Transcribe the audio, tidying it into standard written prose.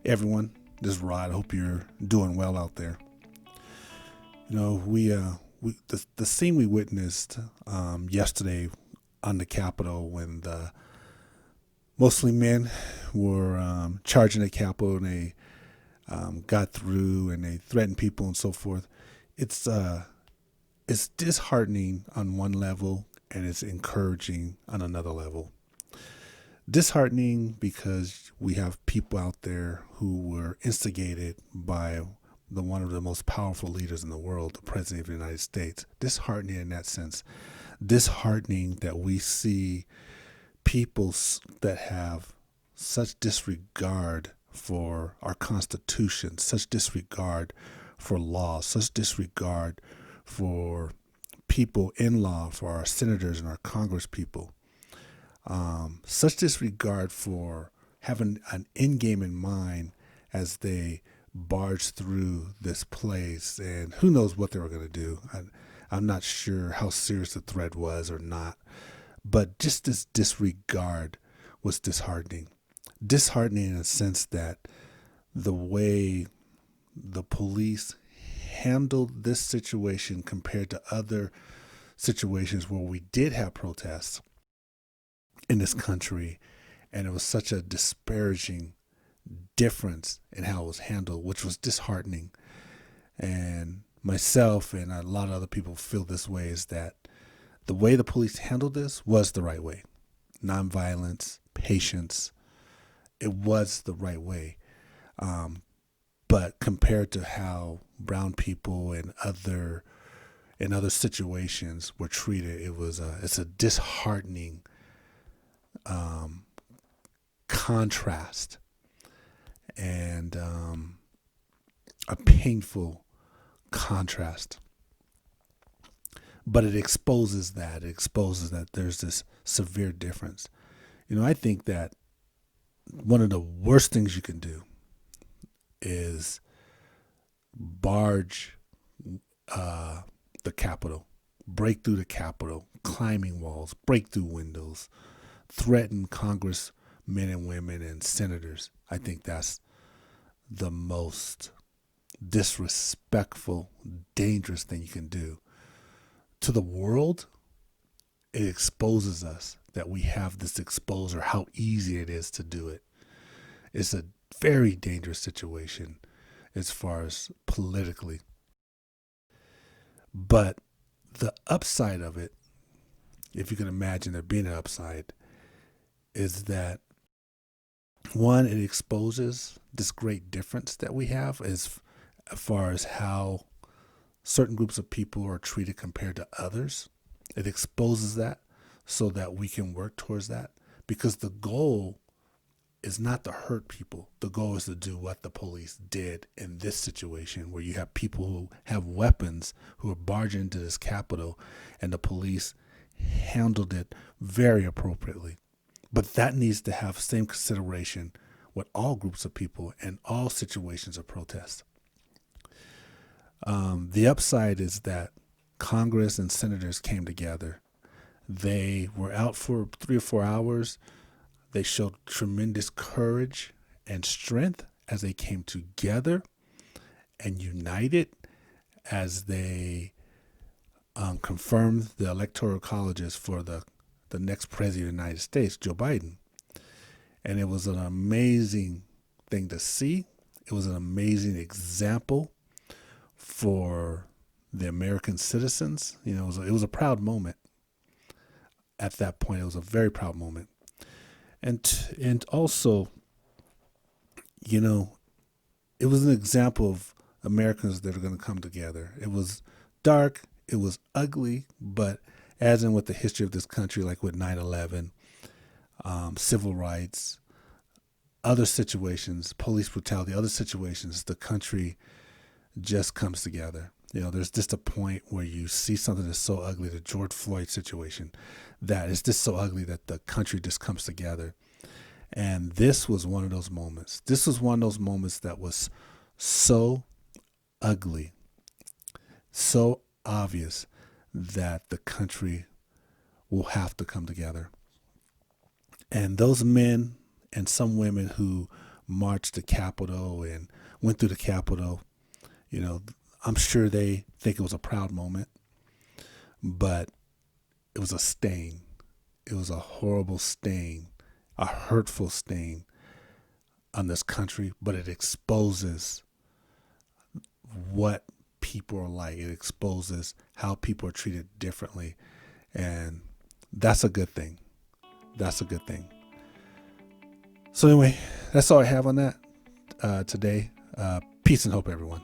Everyone, this is Rod. I hope you're doing well out there. The scene we witnessed yesterday on the Capitol when the mostly men were charging the Capitol and they got through and they threatened people and so forth. It's it's disheartening on one level and it's encouraging on another level. Disheartening because we have people out there who were instigated by one of the most powerful leaders in the world, the President of the United States. Disheartening in that sense. Disheartening that we see people that have such disregard for our Constitution, such disregard for law, such disregard for people in law, for our senators and our Congress people. Such disregard for having an end game in mind as they barge through this place, and who knows what they were going to do. I'm not sure how serious the threat was or not, but just this disregard was disheartening. Disheartening in a sense that the way the police handled this situation compared to other situations where we did have protests in this country, and it was such a disparaging difference in how it was handled, which was disheartening. And myself and a lot of other people feel this way, is that the way the police handled this was the right way. Nonviolence, patience, it was the right way. But compared to how brown people and other situations were treated, it's a disheartening contrast and a painful contrast. But it exposes that. It exposes that there's this severe difference. I think that one of the worst things you can do is barge the Capitol, break through the Capitol, climbing walls, break through windows, threaten Congress men and women and senators. I think that's the most disrespectful, dangerous thing you can do. To the world, it exposes us that we have this exposure, how easy it is to do it. It's a very dangerous situation as far as politically. But the upside of it, if you can imagine there being an upside, is that one, it exposes this great difference that we have as far as how certain groups of people are treated compared to others. It exposes that so that we can work towards that, because the goal is not to hurt people. The goal is to do what the police did in this situation, where you have people who have weapons who are barging into this Capitol, and the police handled it very appropriately. But that needs to have same consideration with all groups of people and all situations of protest. The upside is that Congress and senators came together. They were out for 3 or 4 hours. They showed tremendous courage and strength as they came together and united as they confirmed the electoral colleges for the next president of the United States, Joe Biden. And it was an amazing thing to see. It was an amazing example for the American citizens. It was a proud moment. At that point, it was a very proud moment. And also, it was an example of Americans that are going to come together. It was dark, it was ugly, but as in with the history of this country, like with 9/11, civil rights, other situations, police brutality, other situations, the country just comes together. There's just a point where you see something that's so ugly, the George Floyd situation, that it's just so ugly that the country just comes together. And this was one of those moments. This was one of those moments that was so ugly, so obvious that the country will have to come together. And those men and some women who marched the Capitol and went through the Capitol. I'm sure they think it was a proud moment, but it was a stain. It was a horrible stain, a hurtful stain on this country, but it exposes what people are like. It exposes how people are treated differently. And that's a good thing. That's a good thing. So anyway, that's all I have on that today. Peace and hope, everyone.